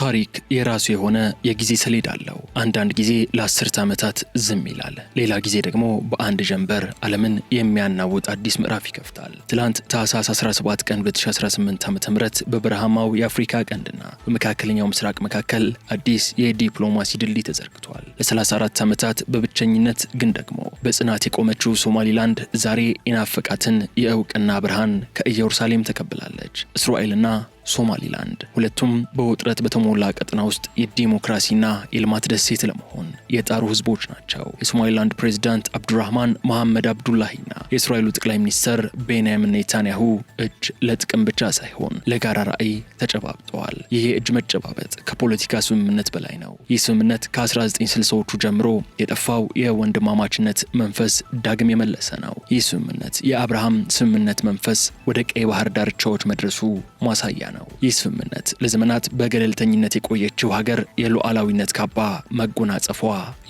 ታሪክ የራሱ የሆነ የጊዜ ሰሌዳ አለው። አንዳንድ ጊዜ ለ10 ዓመታት ዝም ይላል፣ ሌላ ጊዜ ደግሞ በአንድ ጀንበር ዓለምን የሚያናውጥ አዲስ ምዕራፍ ይከፍታል። ትላንት ታህሳስ 17 ቀን 2018 ዓ.ም በበረሃማው የአፍሪካ ቀንድና በመካከለኛው ምስራቅ መካከል አዲስ የዲፕሎማሲ ድልድይ ተዘርግቷል። ለ34 ዓመታት በብቸኝነት ግን ደግሞ በጽናት የቆመችው ሶማሊላንድ ዛሬ የናፈቃትን የእውቅና ብርሃን ከኢየሩሳሌም ተቀብላለች። እስራኤልና ሶማሊላንድ ሁለቱም በውጥረት በተሞላ ቀጠና ውስጥ የዲሞክራሲና የልማት ደሴት ለመሆን የጣሩ ህዝቦች ናቸው። የሶማሊላንድ ፕሬዝዳንት አብዱራህማን መሐመድ አብዱላሂና የእስራኤሉ ጠቅላይ ሚኒስትር ቤንያሚን ኔታንያሁ እጅ ለጥቅም ብቻ ሳይሆን ለጋራ ራዕይ ተጨባብጠዋል። ይህ የእጅ መጨባበጥ ከፖለቲካ ስምምነት በላይ ነው። ይህ ስምምነት ከ1960ዎቹ ጀምሮ የጠፋው የወንድማማችነት መንፈስ ዳግም የመለሰ ነው። ይህ ስምምነት የአብርሃም ስምምነት መንፈስ ወደ ቀይ ባህር ዳርቻዎች መድረሱ ማሳያ ነው። ይህ ስምምነት ለዘመናት በገለልተኝነት የቆየችው ሀገር የሉዓላዊነት ካባ መጎናጸፏ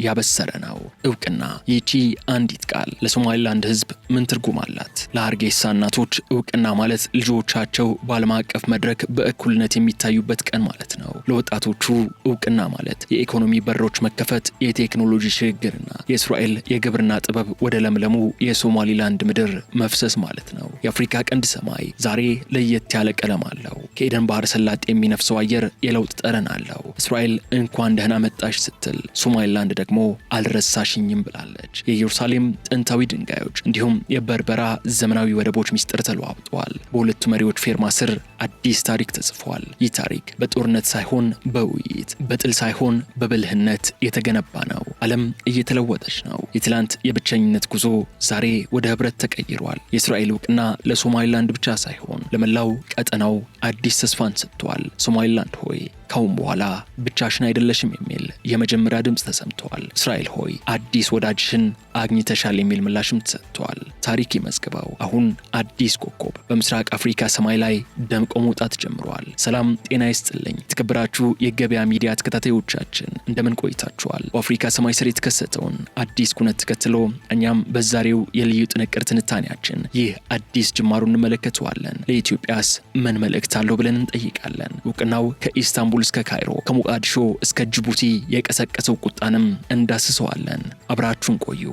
ያበሰረ ነው። እውቅና። ይቺ አንዲት ቃል ለሶማሊላንድ ህዝብ ምን ትርጉም አላት? ለሀርጌሳ እናቶች እውቅና ማለት ልጆቻቸው በዓለም አቀፍ መድረክ በእኩልነት የሚታዩበት ቀን ማለት ነው። ለወጣቶቹ እውቅና ማለት የኢኮኖሚ በሮች መከፈት፣ የቴክኖሎጂ ሽግግርና የእስራኤል የግብርና ጥበብ ወደ ለምለሙ የሶማሊላንድ ምድር መፍሰስ ማለት ነው። የአፍሪካ ቀንድ ሰማይ ዛሬ ለየት ያለ ቀለም አለው። ከኤደን ባህረ ሰላጤ የሚነፍሰው አየር የለውጥ ጠረን አለው። እስራኤል እንኳን ደህና መጣሽ ስትል ሶማሊላንድ ደግሞ አልረሳሽኝም ብላለች። የኢየሩሳሌም ጥንታዊ ድንጋዮች እንዲሁም የበርበራ ዘመናዊ ወደቦች ሚስጥር ተለዋውጠዋል። በሁለቱ መሪዎች ፌርማ ስር አዲስ ታሪክ ተጽፏል። ይህ ታሪክ በጦርነት ሳይሆን በውይይት፣ በጥል ሳይሆን በብልህነት የተገነባ ነው። ዓለም እየተለወጠች ነው። የትላንት የብቸኝነት ጉዞ ዛሬ ወደ ህብረት ተቀይሯል። የእስራኤል እውቅና ለሶማሊላንድ ብቻ ሳይሆን ለመላው ቀጠናው አዲስ ተስፋን ሰጥቷል። ሶማሊላንድ ሆይ ካሁን በኋላ ብቻሽን አይደለሽም የሚል የመጀመሪያ ድምፅ ተሰምቷል። እስራኤል ሆይ አዲስ ወዳጅሽን አግኝተሻል የሚል ምላሽም ተሰጥቷል። ታሪክ ይመዝግበው። አሁን አዲስ ኮከብ በምስራቅ አፍሪካ ሰማይ ላይ ደምቆ መውጣት ጀምሯል። ሰላም ጤና ይስጥልኝ የተከበራችሁ የገበያ ሚዲያ ተከታታዮቻችን እንደምን ቆይታችኋል? በአፍሪካ ሰማይ ስር የተከሰተውን አዲስ ኩነት ተከትሎ እኛም በዛሬው የልዩ ጥንቅር ትንታኔያችን ይህ አዲስ ጅማሩ እንመለከተዋለን። ለኢትዮጵያስ ምን መልእክት አለው ብለን እንጠይቃለን። እውቅናው ከኢስታንቡል እስከ ካይሮ፣ ከሞቃዲሾ እስከ ጅቡቲ የቀሰቀሰው ቁጣንም እንዳስሰዋለን። አብራችሁን ቆዩ።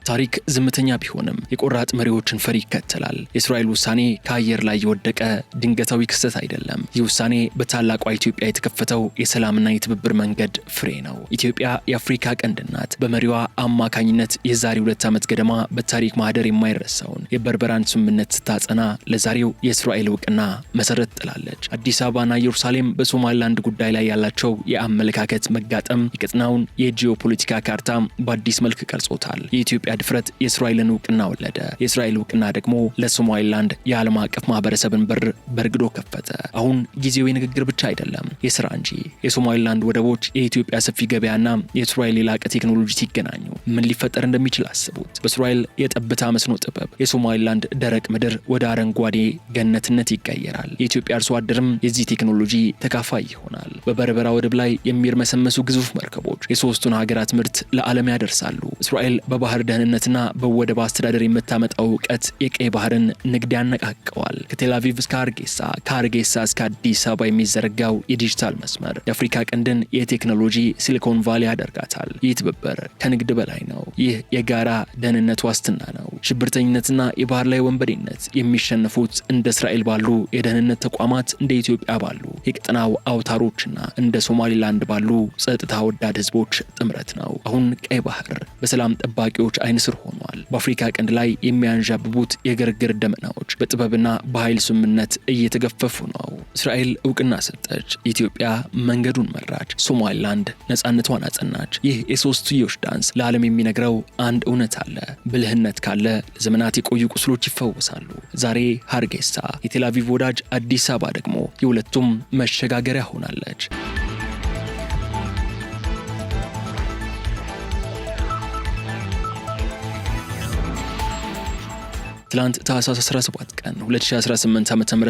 ታሪክ ዝምተኛ ቢሆንም የቆራጥ መሪዎችን ፈሪ ይከተላል። የእስራኤል ውሳኔ ከአየር ላይ የወደቀ ድንገታዊ ክስተት አይደለም። ይህ ውሳኔ በታላቋ ኢትዮጵያ የተከፈተው የሰላምና የትብብር መንገድ ፍሬ ነው። ኢትዮጵያ የአፍሪካ ቀንድ ናት። በመሪዋ አማካኝነት የዛሬ 2 ዓመት ገደማ በታሪክ ማህደር የማይረሳውን የበርበራን ስምምነት ስታጸና ለዛሬው የእስራኤል እውቅና መሰረት ጥላለች። አዲስ አበባና ኢየሩሳሌም በሶማሊላንድ ጉዳይ ላይ ያላቸው የአመለካከት መጋጠም የቀጠናውን የጂኦፖለቲካ ካርታ በአዲስ መልክ ቀርጾታል። የኢትዮጵያ ድፍረት የእስራኤልን እውቅና ወለደ። የእስራኤል እውቅና ደግሞ ለሶማሊላንድ የዓለም አቀፍ ማህበረሰብን በር በርግዶ ከፈተ። አሁን ጊዜው የንግግር ብቻ አይደለም፣ የስራ እንጂ። የሶማሊላንድ ወደቦች፣ የኢትዮጵያ ሰፊ ገበያና የእስራኤል የላቀ ቴክኖሎጂ ሲገናኙ ምን ሊፈጠር እንደሚችል አስቡት። በእስራኤል የጠብታ መስኖ ጥበብ የሶማሊላንድ ደረቅ ምድር ወደ አረንጓዴ ገነትነት ይቀየራል። የኢትዮጵያ አርሶ አደርም የዚህ ቴክኖሎጂ ተካፋይ ይሆናል። በበርበራ ወደብ ላይ የሚርመሰመሱ ግዙፍ መርከቦች የሶስቱን ሀገራት ምርት ለዓለም ያደርሳሉ። እስራኤል በባህር ደህንነትና በወደብ አስተዳደር የምታመጣው እውቀት የቀይ ባህርን ንግድ ያነቃቀዋል። ከቴልአቪቭ እስከ ሃርጌሳ፣ ከሃርጌሳ እስከ አዲስ አበባ የሚዘረጋው የዲጂታል መስመር የአፍሪካ ቀንድን የቴክኖሎጂ ሲሊኮን ቫሊ ያደርጋታል። ይህ ትብብር ከንግድ በላይ ነው። ይህ የጋራ ደህንነት ዋስትና ነው። ሽብርተኝነትና የባህር ላይ ወንበዴነት የሚሸነፉት እንደ እስራኤል ባሉ የደህንነት ተቋማት፣ እንደ ኢትዮጵያ ባሉ የቀጠናው አውታሮችና እንደ ሶማሊላንድ ባሉ ጸጥታ ወዳድ ህዝቦች ጥምረት ነው። አሁን ቀይ ባህር በሰላም ጠባቂዎች አይን ስር ሆኗል። በአፍሪካ ቀንድ ላይ የሚያንዣብቡት የግርግር ደመናዎች በጥበብና በኃይል ስምምነት እየተገፈፉ ነው። እስራኤል እውቅና ሰጠች፣ ኢትዮጵያ መንገዱን መራች፣ ሶማሊላንድ ነፃነቷን አጸናች። ይህ የሶስትዮሽ ዳንስ ለዓለም የሚነግረው አንድ እውነት አለ። ብልህነት ካለ ለዘመናት የቆዩ ቁስሎች ይፈወሳሉ። ዛሬ ሃርጌሳ የቴልአቪቭ ወዳጅ፣ አዲስ አበባ ደግሞ የሁለቱም መሸጋገሪያ ሆናለች። ትላንት ታህሳስ 17 ቀን 2018 ዓ.ም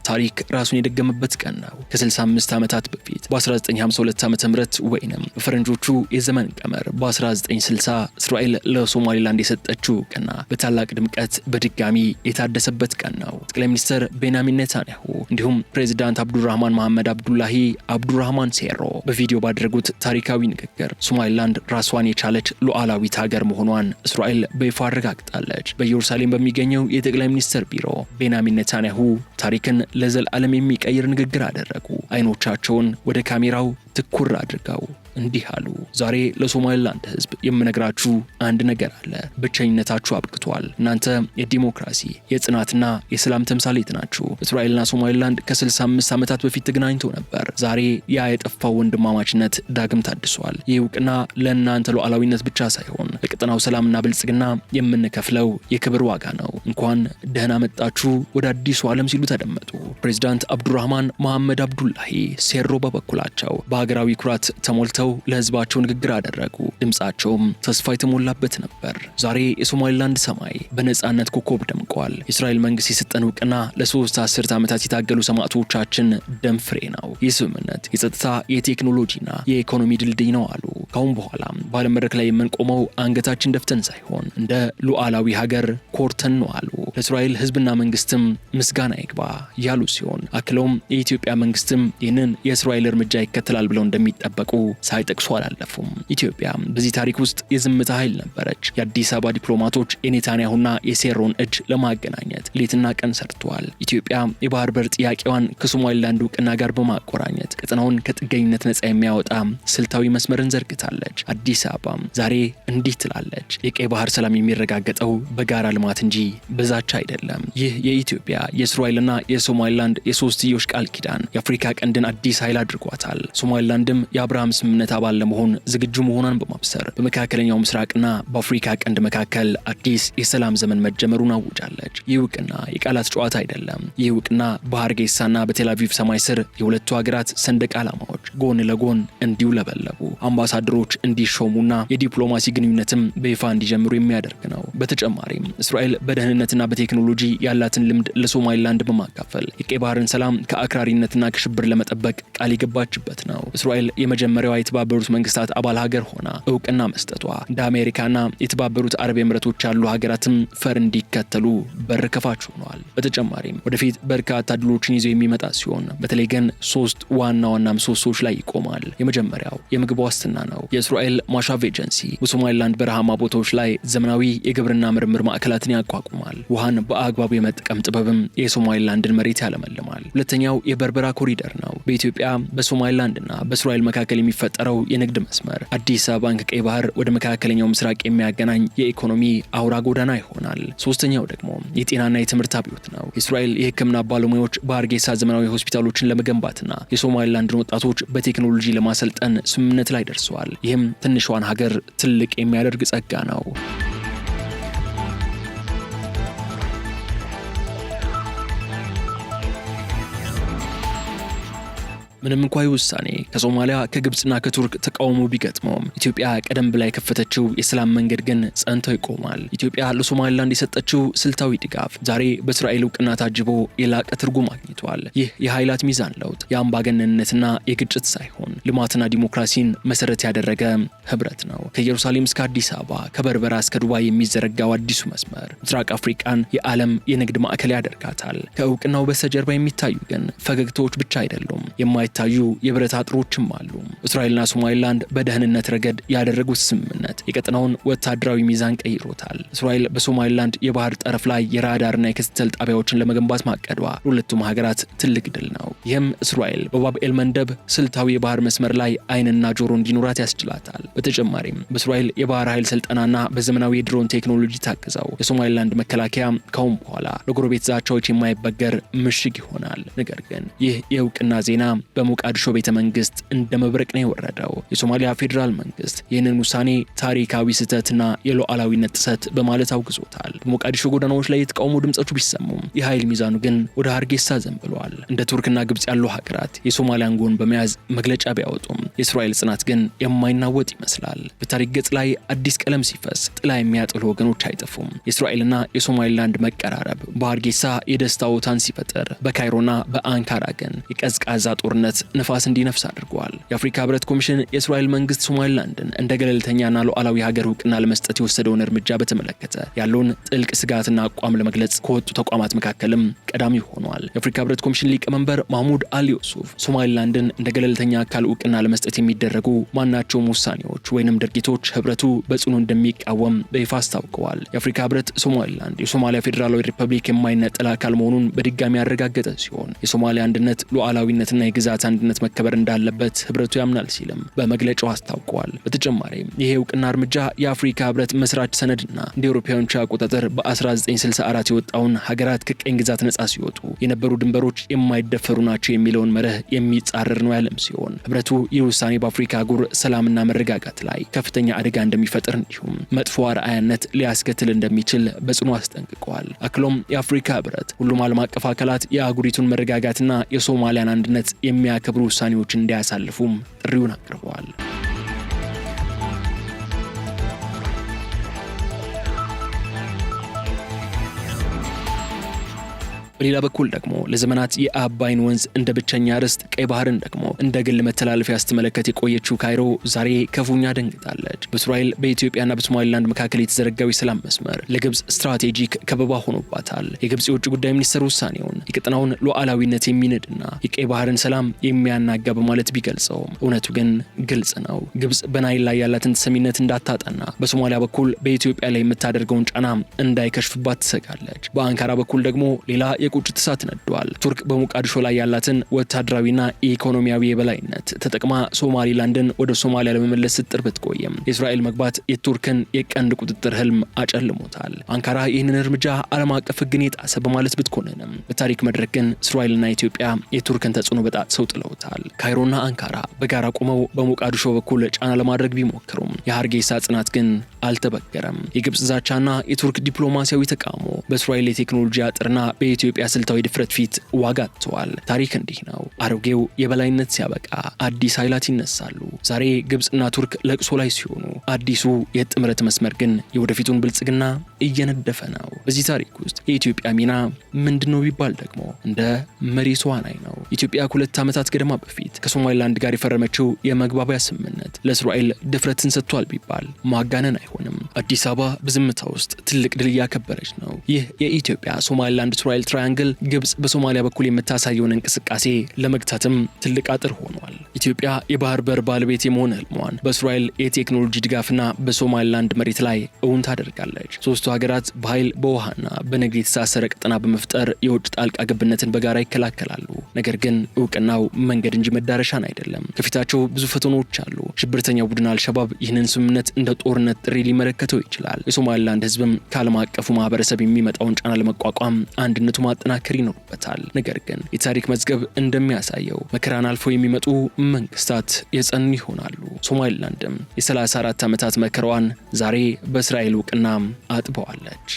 ታሪክ ራሱን የደገመበት ቀን ነው። ከ65 ዓመታት በፊት በ1952 ዓ.ም ወይንም በፈረንጆቹ የዘመን ቀመር በ1960 እስራኤል ለሶማሊላንድ የሰጠችው እውቅና በታላቅ ድምቀት በድጋሚ የታደሰበት ቀን ነው። ጠቅላይ ሚኒስትር ቤንያሚን ኔታንያሁ እንዲሁም ፕሬዚዳንት አብዱራህማን መሐመድ አብዱላሂ አብዱራህማን ሴሮ በቪዲዮ ባደረጉት ታሪካዊ ንግግር ሶማሊላንድ ራሷን የቻለች ሉዓላዊት ሀገር መሆኗን እስራኤል በይፋ አረጋግጣለች። በኢየሩሳሌም በሚገኘው የጠቅላይ ሚኒስትር ቢሮ ቤንያሚን ኔታንያሁ ታሪክን ለዘላለም የሚቀይር ንግግር አደረጉ። አይኖቻቸውን ወደ ካሜራው ትኩር አድርገው እንዲህ አሉ። ዛሬ ለሶማሊላንድ ሕዝብ የምነግራችሁ አንድ ነገር አለ። ብቸኝነታችሁ አብቅቷል። እናንተ የዲሞክራሲ የጽናትና የሰላም ተምሳሌት ናችሁ። እስራኤልና ሶማሊላንድ ከ65 ዓመታት በፊት ተገናኝተው ነበር። ዛሬ ያ የጠፋው ወንድማማችነት ዳግም ታድሷል። ይህ እውቅና ለእናንተ ሉዓላዊነት ብቻ ሳይሆን ለቀጠናው ሰላምና ብልጽግና የምንከፍለው የክብር ዋጋ ነው። እንኳን ደህና መጣችሁ ወደ አዲሱ ዓለም ሲሉ ተደመጡ። ፕሬዚዳንት አብዱራህማን መሐመድ አብዱላሂ ሴሮ በበኩላቸው በሀገራዊ ኩራት ተሞልተው ለህዝባቸው ንግግር አደረጉ። ድምጻቸውም ተስፋ የተሞላበት ነበር። ዛሬ የሶማሊላንድ ሰማይ በነጻነት ኮከብ ደምቋል። የእስራኤል መንግስት የሰጠን እውቅና ለሶስት አስርት ዓመታት የታገሉ ሰማዕቶቻችን ደም ፍሬ ነው። ይህ ስምምነት የጸጥታ የቴክኖሎጂና የኢኮኖሚ ድልድይ ነው አሉ። ካሁን በኋላ በዓለም መድረክ ላይ የምንቆመው አንገታችን ደፍተን ሳይሆን እንደ ሉዓላዊ ሀገር ኮርተን ነው አሉ። ለእስራኤል ህዝብና መንግስትም ምስጋና ይግባ ያሉ ሲሆን አክለውም የኢትዮጵያ መንግስትም ይህንን የእስራኤል እርምጃ ይከተላል ብለው እንደሚጠበቁ ሳይጠቅሱ አላለፉም። ኢትዮጵያ በዚህ ታሪክ ውስጥ የዝምታ ኃይል ነበረች። የአዲስ አበባ ዲፕሎማቶች የኔታንያሁና የሴሮን እጅ ለማገናኘት ሌትና ቀን ሰርተዋል። ኢትዮጵያ የባህር በር ጥያቄዋን ከሶማሊላንድ እውቅና ጋር በማቆራኘት ቀጠናውን ከጥገኝነት ነጻ የሚያወጣ ስልታዊ መስመርን ዘርግታለች። አዲስ አበባ ዛሬ እንዲህ ትላለች፣ የቀይ ባህር ሰላም የሚረጋገጠው በጋራ ልማት እንጂ በዛቻ አይደለም። ይህ የኢትዮጵያ የእስራኤልና የሶማሊላንድ የሶስትዮሽ ቃል ኪዳን የአፍሪካ ቀንድን አዲስ ኃይል አድርጓታል። ሶማሊላንድም የአብርሃም ስምምነት አባል ለመሆን ዝግጁ መሆኗን በማብሰር በመካከለኛው ምስራቅና በአፍሪካ ቀንድ መካከል አዲስ የሰላም ዘመን መጀመሩን አውጃለች። ይህ እውቅና የቃላት ጨዋታ አይደለም። ይህ እውቅና በሃርጌሳና በቴልአቪቭ ሰማይ ስር የሁለቱ ሀገራት ሰንደቅ ዓላማዎች ጎን ለጎን እንዲውለበለቡ፣ አምባሳደሮች እንዲሾሙና የዲፕሎማሲ ግንኙነትም በይፋ እንዲጀምሩ የሚያደርግ ነው። በተጨማሪም እስራኤል በደህንነትና በቴክኖሎጂ ያላትን ልምድ ለሶማሊላንድ በማካፈል የቀይ ባህርን ሰላም ከአክራሪነትና ከሽብር ለመጠበቅ ቃል የገባችበት ነው። እስራኤል የመጀመሪያዋ የተባበሩት መንግስታት አባል ሀገር ሆና እውቅና መስጠቷ እንደ አሜሪካና የተባበሩት አረብ ኤምሬቶች ያሉ ሀገራትም ፈር እንዲከተሉ በር ከፋች ሆኗል። በተጨማሪም ወደፊት በርካታ ድሎችን ይዞ የሚመጣ ሲሆን በተለይ ግን ሶስት ዋና ምሰሶች ላይ ይቆማል። የመጀመሪያው የምግብ ዋስትና ነው። የእስራኤል ማሻቭ ኤጀንሲ በሶማሊላንድ በረሃማ ቦታዎች ላይ ዘመናዊ የግብርና ምርምር ማዕከላትን ያቋቁማል። ውሃን በአግባቡ የመጠቀም ጥበብም የሶማሊላንድን መሬት ያለመልማል። ሁለተኛው የበርበራ ኮሪደር ነው። በኢትዮጵያ በሶማሊላንድና በእስራኤል መካከል የሚፈጠረው የንግድ መስመር አዲስ አበባን ከቀይ ባህር ወደ መካከለኛው ምስራቅ የሚያገናኝ የኢኮኖሚ አውራ ጎዳና ይሆናል። ሶስተኛው ደግሞ የጤናና የትምህርት አብዮት ነው። የእስራኤል የሕክምና ባለሙያዎች በሃርጌሳ ዘመናዊ ሆስፒታሎችን ለመገንባትና የሶማሊላንድን ወጣቶች በቴክኖሎጂ ለማሰልጠን ስምምነት ላይ ደርሰዋል። ይህም ትንሿን ሀገር ትልቅ የሚያደርግ ጸጋ ነው። ምንም እንኳን ውሳኔ ከሶማሊያ ከግብጽና ከቱርክ ተቃውሞ ቢገጥመውም ኢትዮጵያ ቀደም ብላ የከፈተችው የሰላም መንገድ ግን ጸንተው ይቆማል። ኢትዮጵያ ለሶማሊላንድ የሰጠችው ስልታዊ ድጋፍ ዛሬ በእስራኤል እውቅና ታጅቦ የላቀ ትርጉም አግኝቷል። ይህ የኃይላት ሚዛን ለውጥ የአምባገነንነትና የግጭት ሳይሆን ልማትና ዲሞክራሲን መሰረት ያደረገ ህብረት ነው። ከኢየሩሳሌም እስከ አዲስ አበባ ከበርበራ እስከ ዱባይ የሚዘረጋው አዲሱ መስመር ምስራቅ አፍሪካን የዓለም የንግድ ማዕከል ያደርጋታል። ከእውቅናው በስተጀርባ የሚታዩ ግን ፈገግታዎች ብቻ አይደሉም። ታዩ የብረት አጥሮችም አሉ። እስራኤልና ሶማሊላንድ በደህንነት ረገድ ያደረጉት ስምምነት የቀጠናውን ወታደራዊ ሚዛን ቀይሮታል። እስራኤል በሶማሊላንድ የባህር ጠረፍ ላይ የራዳርና የክትትል ጣቢያዎችን ለመገንባት ማቀዷ ሁለቱም ሀገራት ትልቅ ድል ነው። ይህም እስራኤል በባብኤል መንደብ ስልታዊ የባህር መስመር ላይ ዓይንና ጆሮ እንዲኖራት ያስችላታል። በተጨማሪም በእስራኤል የባህር ኃይል ስልጠናና በዘመናዊ የድሮን ቴክኖሎጂ ታግዘው የሶማሊላንድ መከላከያ ካሁን በኋላ ለጎረቤት ዛቻዎች የማይበገር ምሽግ ይሆናል። ነገር ግን ይህ የእውቅና ዜና በሞቃዲሾ ቤተ መንግስት እንደ መብረቅ ነው የወረደው። የሶማሊያ ፌዴራል መንግስት ይህንን ውሳኔ ታሪካዊ ስህተትና የሉዓላዊነት ጥሰት በማለት አውግዞታል። በሞቃዲሾ ጎዳናዎች ላይ የተቃውሞ ድምጾች ቢሰሙም የኃይል ሚዛኑ ግን ወደ ሀርጌሳ ዘንብሏል። እንደ ቱርክና ግብጽ ያሉ ሀገራት የሶማሊያን ጎን በመያዝ መግለጫ ቢያወጡም የእስራኤል ጽናት ግን የማይናወጥ ይመስላል። በታሪክ ገጽ ላይ አዲስ ቀለም ሲፈስ ጥላ የሚያጥሉ ወገኖች አይጠፉም። የእስራኤልና የሶማሊላንድ መቀራረብ በሀርጌሳ የደስታ ቦታን ሲፈጥር፣ በካይሮና በአንካራ ግን የቀዝቃዛ ጦርነት ንፋስ እንዲነፍስ አድርጓል። የአፍሪካ ህብረት ኮሚሽን የእስራኤል መንግስት ሶማሊላንድን እንደ ገለልተኛና ሉዓላዊ ሀገር እውቅና ለመስጠት የወሰደውን እርምጃ በተመለከተ ያለውን ጥልቅ ስጋትና አቋም ለመግለጽ ከወጡ ተቋማት መካከልም ቀዳሚ ሆኗል። የአፍሪካ ህብረት ኮሚሽን ሊቀመንበር ማህሙድ አሊ ዩሱፍ ሶማሊላንድን እንደ ገለልተኛ አካል እውቅና ለመስጠት የሚደረጉ ማናቸውም ውሳኔዎች ወይንም ድርጊቶች ህብረቱ በጽኑ እንደሚቃወም በይፋ አስታውቀዋል። የአፍሪካ ህብረት ሶማሊላንድ የሶማሊያ ፌዴራላዊ ሪፐብሊክ የማይነጠል አካል መሆኑን በድጋሚ ያረጋገጠ ሲሆን የሶማሊያ አንድነት፣ ሉዓላዊነትና የግዛት አንድነት መከበር እንዳለበት ህብረቱ ያምናል ሲልም በመግለጫው አስታውቀዋል። በተጨማሪም ይሄ እውቅና እርምጃ የአፍሪካ ህብረት መስራች ሰነድና እንደ አውሮፓውያኑ አቆጣጠር በ1964 የወጣውን ሀገራት ከቀኝ ግዛት ነጻ ሲወጡ የነበሩ ድንበሮች የማይደፈሩ ናቸው የሚለውን መርህ የሚጻረር ነው ያለም ሲሆን ህብረቱ ይህ ውሳኔ በአፍሪካ አህጉር ሰላምና መረጋጋት ላይ ከፍተኛ አደጋ እንደሚፈጥር እንዲሁም መጥፎ አርአያነት ሊያስከትል እንደሚችል በጽኑ አስጠንቅቀዋል። አክሎም የአፍሪካ ህብረት ሁሉም ዓለም አቀፍ አካላት የአህጉሪቱን መረጋጋትና የሶማሊያን አንድነት የሚያከብሩ ውሳኔዎችን እንዲያሳልፉም ጥሪውን አቅርበዋል። በሌላ በኩል ደግሞ ለዘመናት የአባይን ወንዝ እንደ ብቸኛ ርስት፣ ቀይ ባህርን ደግሞ እንደ ግል መተላለፊያ ስትመለከት የቆየችው ካይሮ ዛሬ ክፉኛ ደንግጣለች። በእስራኤል በኢትዮጵያና በሶማሊላንድ መካከል የተዘረጋው የሰላም መስመር ለግብጽ ስትራቴጂክ ከበባ ሆኖባታል። የግብጽ የውጭ ጉዳይ ሚኒስትር ውሳኔውን የቀጠናውን ሉዓላዊነት የሚንድና የቀይ ባህርን ሰላም የሚያናጋ በማለት ቢገልጸውም እውነቱ ግን ግልጽ ነው። ግብጽ በናይል ላይ ያላትን ተሰሚነት እንዳታጣና በሶማሊያ በኩል በኢትዮጵያ ላይ የምታደርገውን ጫና እንዳይከሽፍባት ትሰጋለች። በአንካራ በኩል ደግሞ ሌላ የቁጭት እሳት ነዷል። ቱርክ በሞቃዲሾ ላይ ያላትን ወታደራዊና ኢኮኖሚያዊ የበላይነት ተጠቅማ ሶማሊላንድን ወደ ሶማሊያ ለመመለስ ስትጥር ብትቆይም የእስራኤል መግባት የቱርክን የቀንድ ቁጥጥር ህልም አጨልሞታል። አንካራ ይህንን እርምጃ ዓለም አቀፍ ሕግን የጣሰ በማለት ብትኮንንም በታሪክ መድረክ ግን እስራኤልና ኢትዮጵያ የቱርክን ተጽዕኖ በጣጥሰው ጥለውታል። ካይሮና አንካራ በጋራ ቆመው በሞቃዲሾ በኩል ጫና ለማድረግ ቢሞክሩም የሀርጌሳ ጽናት ግን አልተበገረም። የግብጽ ዛቻና የቱርክ ዲፕሎማሲያዊ ተቃውሞ በእስራኤል የቴክኖሎጂ አጥርና በኢትዮጵያ ስልታዊ ድፍረት ፊት ዋጋ አጥተዋል። ታሪክ እንዲህ ነው። አሮጌው የበላይነት ሲያበቃ አዲስ ኃይላት ይነሳሉ። ዛሬ ግብጽና ቱርክ ለቅሶ ላይ ሲሆኑ አዲሱ የጥምረት መስመር ግን የወደፊቱን ብልጽግና እየነደፈ ነው። በዚህ ታሪክ ውስጥ የኢትዮጵያ ሚና ምንድነው ቢባል ደግሞ እንደ መሪ ተዋናይ ነው። ኢትዮጵያ ከ2 ዓመታት ገደማ በፊት ከሶማሊላንድ ጋር የፈረመችው የመግባቢያ ስምምነት ለእስራኤል ድፍረትን ሰጥቷል ቢባል ማጋነን አይሆንም። አዲስ አበባ በዝምታ ውስጥ ትልቅ ድል እያከበረች ነው። ይህ የኢትዮጵያ ሶማሊላንድ እስራኤል ትራያንግል ግብጽ በሶማሊያ በኩል የምታሳየውን እንቅስቃሴ ለመግታትም ትልቅ አጥር ሆኗል። ኢትዮጵያ የባህር በር ባለቤት የመሆን ህልሟን በእስራኤል የቴክኖሎጂ ድጋፍና በሶማሊላንድ መሬት ላይ እውን ታደርጋለች። ሶስቱ ሀገራት በኃይል በውሃና በንግድ የተሳሰረ ቀጠና በመፍጠር የውጭ ጣልቃ ገብነትን በጋራ ይከላከላሉ። ነገር ግን እውቅናው መንገድ እንጂ መዳረሻን አይደለም። ከፊታቸው ብዙ ፈተናዎች አሉ። ሽብርተኛው ቡድን አልሸባብ ይህንን ስምምነት እንደ ጦርነት ጥሪ ሊመለከተው ይችላል። የሶማሊላንድ ህዝብም ከዓለም አቀፉ ማህበረሰብ የሚመጣውን ጫና ለመቋቋም አንድነቱ ማጠናከር ይኖርበታል። ነገር ግን የታሪክ መዝገብ እንደሚያሳየው መከራን አልፈው የሚመጡ መንግስታት የጸኑ ይሆናሉ። ሶማሊላንድም የ34 ዓመታት መከራዋን ዛሬ በእስራኤል እውቅና አጥበዋለች።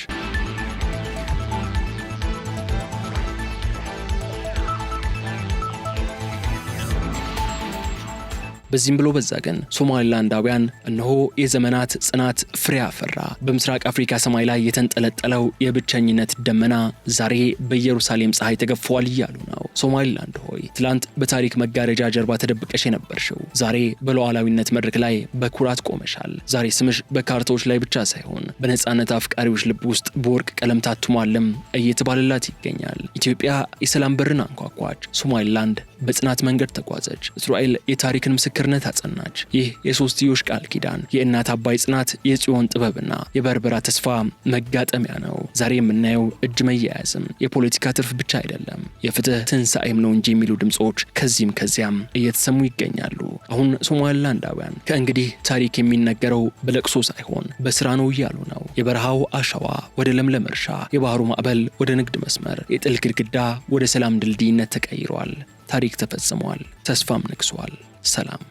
በዚህም ብሎ በዛ ግን ሶማሊላንዳውያን እነሆ የዘመናት ጽናት ፍሬ አፈራ። በምስራቅ አፍሪካ ሰማይ ላይ የተንጠለጠለው የብቸኝነት ደመና ዛሬ በኢየሩሳሌም ፀሐይ ተገፏል እያሉ ነው። ሶማሊላንድ ሆይ ትላንት በታሪክ መጋረጃ ጀርባ ተደብቀሽ የነበርሽው ዛሬ በሉዓላዊነት መድረክ ላይ በኩራት ቆመሻል። ዛሬ ስምሽ በካርታዎች ላይ ብቻ ሳይሆን በነጻነት አፍቃሪዎች ልብ ውስጥ በወርቅ ቀለም ታትሟልም እየተባለላት ይገኛል። ኢትዮጵያ የሰላም በርን አንኳኳች። ሶማሊላንድ በጽናት መንገድ ተጓዘች። እስራኤል የታሪክን ምስክርነት አጸናች። ይህ የሶስትዮሽ ቃል ኪዳን የእናት አባይ ጽናት፣ የጽዮን ጥበብና የበርበራ ተስፋ መጋጠሚያ ነው። ዛሬ የምናየው እጅ መያያዝም የፖለቲካ ትርፍ ብቻ አይደለም፣ የፍትህ ትንሣኤም ነው እንጂ የሚሉ ድምጾች ከዚህም ከዚያም እየተሰሙ ይገኛሉ። አሁን ሶማሊላንዳውያን ከእንግዲህ ታሪክ የሚነገረው በለቅሶ ሳይሆን በስራ ነው እያሉ ነው። የበረሃው አሸዋ ወደ ለምለም እርሻ፣ የባህሩ ማዕበል ወደ ንግድ መስመር፣ የጥል ግድግዳ ወደ ሰላም ድልድይነት ተቀይሯል። ታሪክ ተፈጽሟል፣ ተስፋም ነግሷል። ሰላም